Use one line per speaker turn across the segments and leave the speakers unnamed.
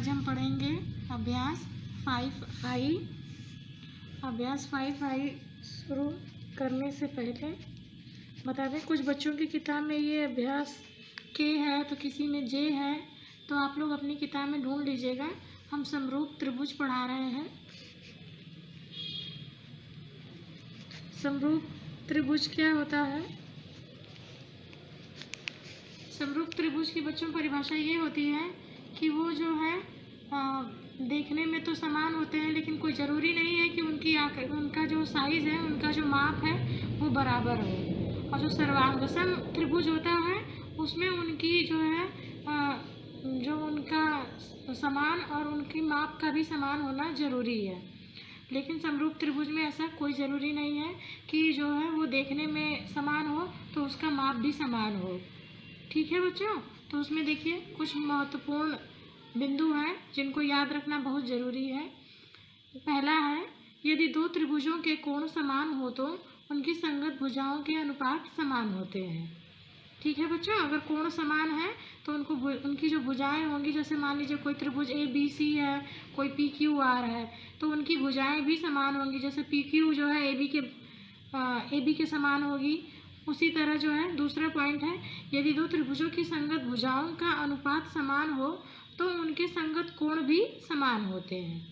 आज हम पढ़ेंगे अभ्यास 5I। अभ्यास 5I शुरू करने से पहले बता दें, कुछ बच्चों की किताब में ये अभ्यास के है तो किसी में जे है, तो आप लोग अपनी किताब में ढूंढ लीजिएगा। हम समरूप त्रिभुज पढ़ा रहे हैं। समरूप त्रिभुज क्या होता है? समरूप त्रिभुज की बच्चों परिभाषा ये होती है कि वो जो है देखने में तो समान होते हैं, लेकिन कोई ज़रूरी नहीं है कि उनका जो साइज़ है, उनका जो माप है वो बराबर हो। और जो सर्वांगसम त्रिभुज होता है उसमें उनकी जो है जो उनका समान और उनकी माप का भी समान होना ज़रूरी है। लेकिन समरूप त्रिभुज में ऐसा कोई ज़रूरी नहीं है कि जो है वो देखने में समान हो तो उसका माप भी समान हो। ठीक है बच्चों, तो उसमें देखिए कुछ महत्वपूर्ण बिंदु हैं जिनको याद रखना बहुत ज़रूरी है। पहला है, यदि दो त्रिभुजों के कोण समान हो तो उनकी संगत भुजाओं के अनुपात समान होते हैं। ठीक है बच्चों, अगर कोण समान है तो उनकी जो भुजाएं होंगी, जैसे मान लीजिए कोई त्रिभुज ABC है, कोई PQR है, तो उनकी भुजाएं भी समान होंगी। जैसे PQ जो है AB के समान होगी, उसी तरह जो है दूसरा पॉइंट है, यदि दो त्रिभुजों की संगत भुजाओं का अनुपात समान हो तो उनके संगत कोण भी समान होते हैं।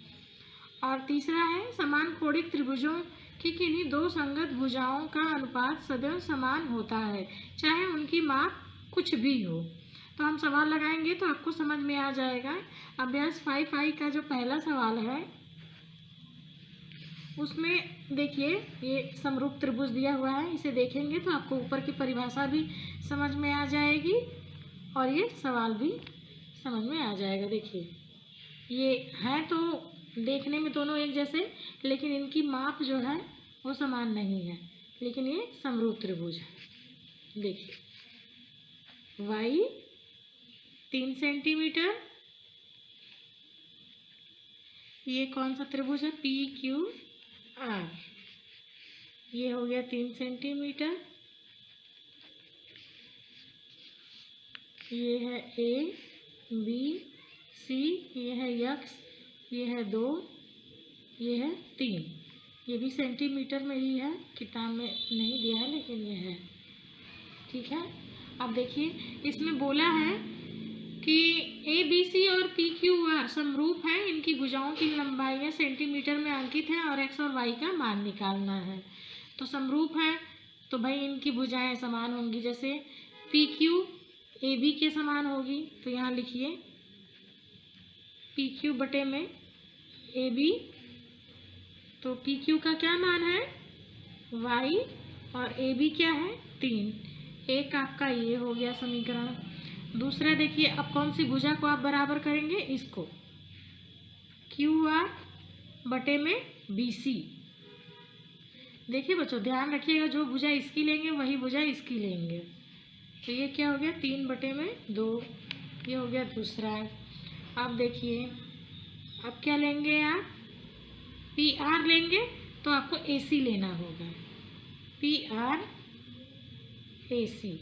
और तीसरा है, समान कोणिक त्रिभुजों की किन्हीं दो संगत भुजाओं का अनुपात सदैव समान होता है, चाहे उनकी माप कुछ भी हो। तो हम सवाल लगाएंगे तो आपको समझ में आ जाएगा। अभ्यास 5I का जो पहला सवाल है उसमें देखिए ये समरूप त्रिभुज दिया हुआ है, इसे देखेंगे तो आपको ऊपर की परिभाषा भी समझ में आ जाएगी और ये सवाल भी समझ में आ जाएगा। देखिए ये हैं तो देखने में दोनों एक जैसे, लेकिन इनकी माप जो है वो समान नहीं है, लेकिन ये समरूप त्रिभुज है। देखिए y 3 सेंटीमीटर, ये कौन सा त्रिभुज है? PQR, ये हो गया 3 सेंटीमीटर। ये है ABC, ये है x, ये है 2, ये है 3। ये भी सेंटीमीटर में ही है, किताब में नहीं दिया है लेकिन ये है। ठीक है, अब देखिए इसमें बोला है कि ABC और PQR समरूप हैं, इनकी भुजाओं की लंबाइयाँ सेंटीमीटर में अंकित हैं और x और y का मान निकालना है। तो समरूप हैं तो भाई इनकी भुजाएं समान होंगी। जैसे PQ AB के समान होगी, तो यहाँ लिखिए PQ बटे में AB, तो PQ का क्या मान है? y, और AB क्या है? 3। एक आपका ये हो गया समीकरण। दूसरा देखिए, अब कौन सी भुजा को आप बराबर करेंगे? इसको, QR बटे में BC। देखिए बच्चों ध्यान रखिएगा, जो भुजा इसकी लेंगे वही भुजा इसकी लेंगे। तो ये क्या हो गया? 3 बटे में 2, ये हो गया दूसरा। अब देखिए अब क्या लेंगे आप? PR लेंगे तो आपको AC लेना होगा, PR AC।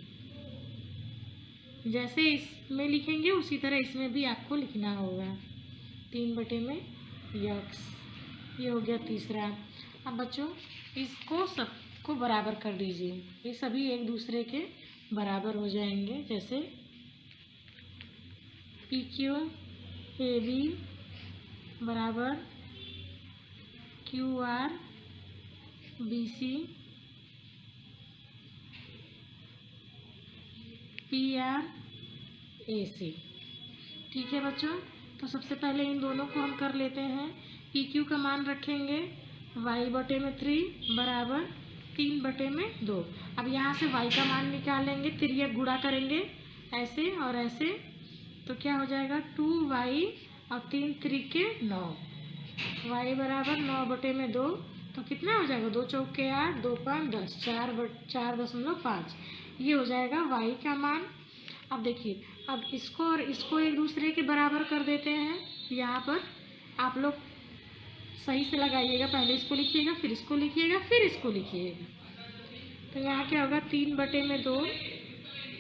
जैसे इसमें लिखेंगे उसी तरह इसमें भी आपको लिखना होगा, 3 बटे में x, ये हो गया तीसरा। अब बच्चों इसको सबको बराबर कर दीजिए, ये सभी एक दूसरे के बराबर हो जाएंगे। जैसे PQ AB बराबर QR BC PR AC। ठीक है बच्चों, तो सबसे पहले इन दोनों को हम कर लेते हैं। PQ का मान रखेंगे y बटे में 3 बराबर 3 बटे में 2। अब यहाँ से y का मान निकालेंगे, तिर्यक गुणा करेंगे ऐसे और ऐसे, तो क्या हो जाएगा? 2y और 3 त्रिके 9, y बराबर 9 बटे में 2, तो कितना हो जाएगा? 2 चौके 8, 2 5 10, 4.5, ये हो जाएगा y का मान। अब देखिए, अब इसको और इसको एक दूसरे के बराबर कर देते हैं। यहाँ पर आप लोग सही से लगाइएगा, पहले इसको लिखिएगा, फिर इसको लिखिएगा, फिर इसको लिखिएगा। तो यहाँ क्या होगा? 3 बटे में 2,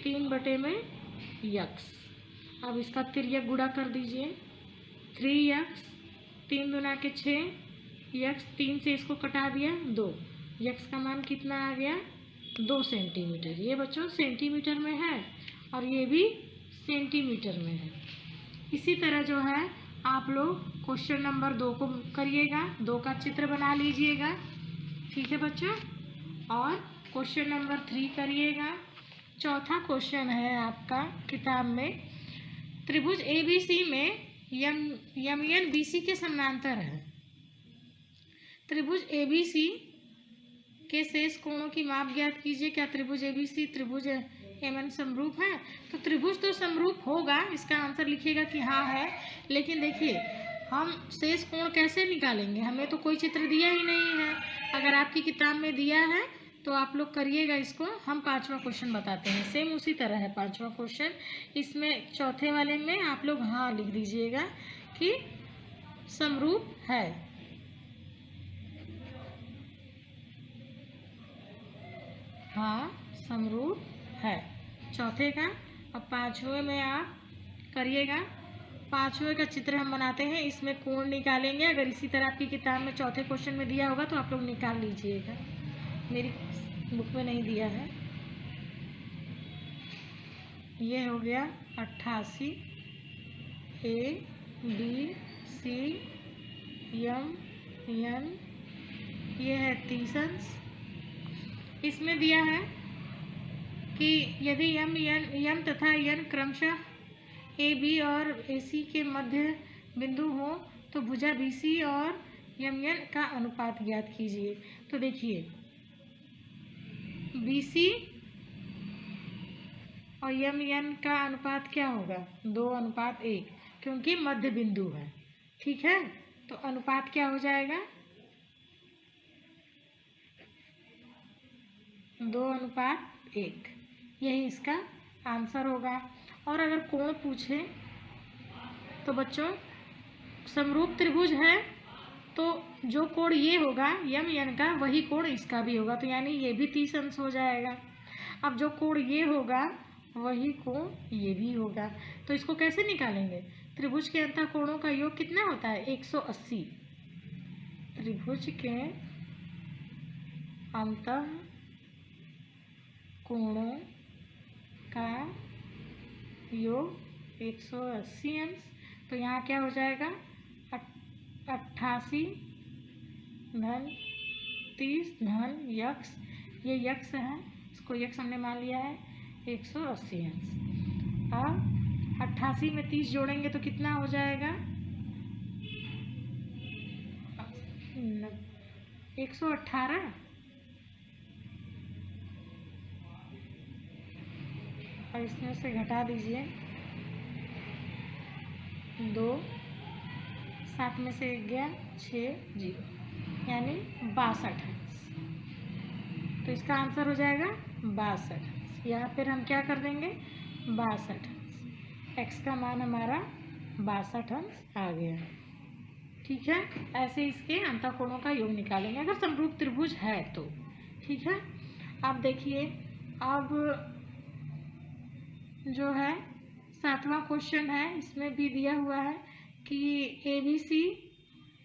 3 बटे में x। अब इसका तिर्यक गुणा कर दीजिए, 3x, 3 दूना के 6, यक्स 3 से इसको कटा दिया 2, यक्स का मान कितना आ गया 2 सेंटीमीटर। ये बच्चों सेंटीमीटर में है और ये भी सेंटीमीटर में है। इसी तरह जो है आप लोग क्वेश्चन नंबर 2 को करिएगा, 2 का चित्र बना लीजिएगा, ठीक है बच्चों। और क्वेश्चन नंबर 3 करिएगा। चौथा क्वेश्चन है आपका किताब में, त्रिभुज ABC में यम BC के समानांतर है। त्रिभुज ABC के शेष कोणों की माप ज्ञात कीजिए। क्या त्रिभुज ABC त्रिभुज MN समरूप है? तो त्रिभुज तो समरूप होगा, इसका आंसर लिखिएगा कि हाँ है। लेकिन देखिए हम शेष कोण कैसे निकालेंगे, हमें तो कोई चित्र दिया ही नहीं है। अगर आपकी किताब में दिया है तो आप लोग करिएगा इसको। हम 5वां क्वेश्चन बताते हैं, सेम उसी तरह है 5वां क्वेश्चन। इसमें चौथे वाले में आप लोग हाँ लिख दीजिएगा कि समरूप है। हाँ समरूप है चौथे का। अब 5वें में आप करिएगा। 5वें का चित्र हम बनाते हैं, इसमें कोण निकालेंगे। अगर इसी तरह आपकी किताब में चौथे क्वेश्चन में दिया होगा तो आप लोग निकाल लीजिएगा, मेरी बुक में नहीं दिया है। ये हो गया 88, ABC, MN, ये है 30 अंश। इसमें दिया है कि यदि यम तथा n क्रमशः AB और AC के मध्य बिंदु हो तो भुजा BC और MN का अनुपात ज्ञात कीजिए। तो देखिए BC और MN का अनुपात क्या होगा 2:1, क्योंकि मध्य बिंदु है, ठीक है। तो अनुपात क्या हो जाएगा 2:1, यही इसका आंसर होगा। और अगर कोण पूछे तो बच्चों समरूप त्रिभुज है तो जो कोण ये होगा MN का वही कोण इसका भी होगा, तो यानी ये भी 30 अंश हो जाएगा। अब जो कोण ये होगा वही कोण ये भी होगा। तो इसको कैसे निकालेंगे, त्रिभुज के अंतः कोणों का योग कितना होता है 180। त्रिभुज के अंतः कोणों का योग 180 अंश। तो यहाँ क्या हो जाएगा 88 धन 30 धन यक्स, ये यक्स है, इसको यक्स हमने मान लिया है 180 अंश। अब 88 में 30 जोड़ेंगे तो कितना हो जाएगा 118। और इसमें से घटा दीजिए 2, 7 में से 1 गया 6, 0, यानी 62 अंश। तो इसका आंसर हो जाएगा 62 अंश। यहाँ पर हम क्या कर देंगे 62 अंश, x का मान हमारा 62 अंश आ गया, ठीक है। ऐसे इसके अंतःकोणों का योग निकालेंगे अगर समरूप त्रिभुज है तो, ठीक है। अब देखिए अब जो है 7वां क्वेश्चन है, इसमें भी दिया हुआ है कि ABC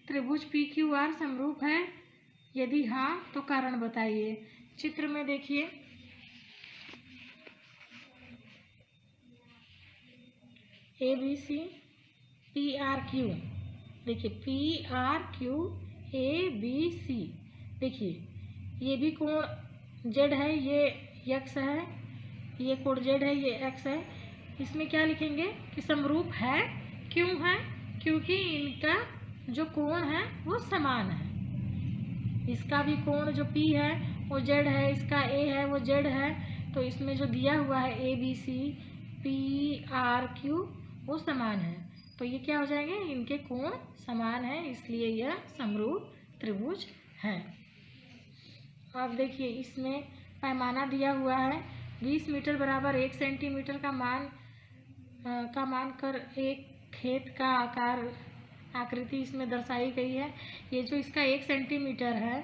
त्रिभुज PQR समरूप है, यदि हाँ तो कारण बताइए। चित्र में देखिए ABC PRQ, देखिए PRQ ABC, देखिए ये भी कोण Z है, ये यक्स है, ये कोण Z है, ये x है। इसमें क्या लिखेंगे कि समरूप है, क्यों है, क्योंकि इनका जो कोण है वो समान है। इसका भी कोण जो P है वो Z है, इसका A है वो Z है, तो इसमें जो दिया हुआ है ABC PRQ वो समान है, तो ये क्या हो जाएंगे इनके कोण समान है, इसलिए यह समरूप त्रिभुज है। अब देखिए इसमें पैमाना दिया हुआ है 20 मीटर बराबर 1 सेंटीमीटर का मान कर एक खेत का आकृति इसमें दर्शाई गई है। ये जो इसका 1 सेंटीमीटर है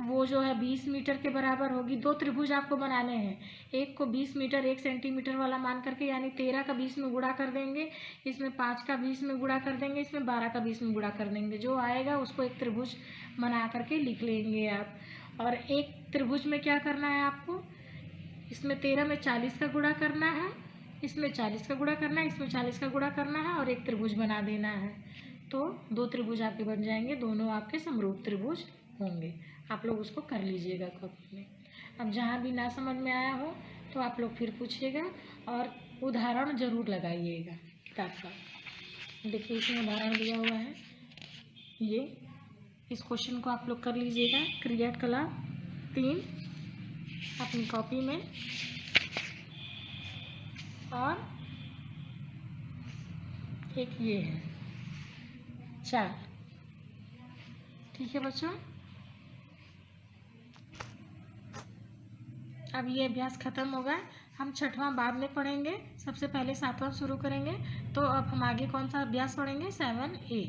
वो जो है 20 मीटर के बराबर होगी। 2 त्रिभुज आपको बनाने हैं, एक को 20 मीटर 1 सेंटीमीटर वाला मान करके, यानी 13 का 20 में गुणा कर देंगे, इसमें 5 का 20 में गुणा कर देंगे, इसमें 12 का 20 में गुणा कर देंगे। जो आएगा उसको एक त्रिभुज बना करके लिख लेंगे आप। और एक त्रिभुज में क्या करना है आपको, इसमें 13 में 40 का गुणा करना है, इसमें 40 का गुणा करना है, इसमें 40 का गुणा करना है और एक त्रिभुज बना देना है। तो 2 त्रिभुज आपके बन जाएंगे, दोनों आपके समरूप त्रिभुज होंगे। आप लोग उसको कर लीजिएगा कॉपी में। अब जहाँ भी ना समझ में आया हो तो आप लोग फिर पूछिएगा और उदाहरण ज़रूर लगाइएगा किताब का। देखिए इसमें उदाहरण दिया हुआ है, ये इस क्वेश्चन को आप लोग कर लीजिएगा। क्रियाकला 3 अपनी कॉपी में, और एक ये है 4। ठीक है बच्चों, अब ये अभ्यास ख़त्म होगा। हम 6वां बाद में पढ़ेंगे, सबसे पहले 7वां शुरू करेंगे। तो अब हम आगे कौन सा अभ्यास पढ़ेंगे, 7A।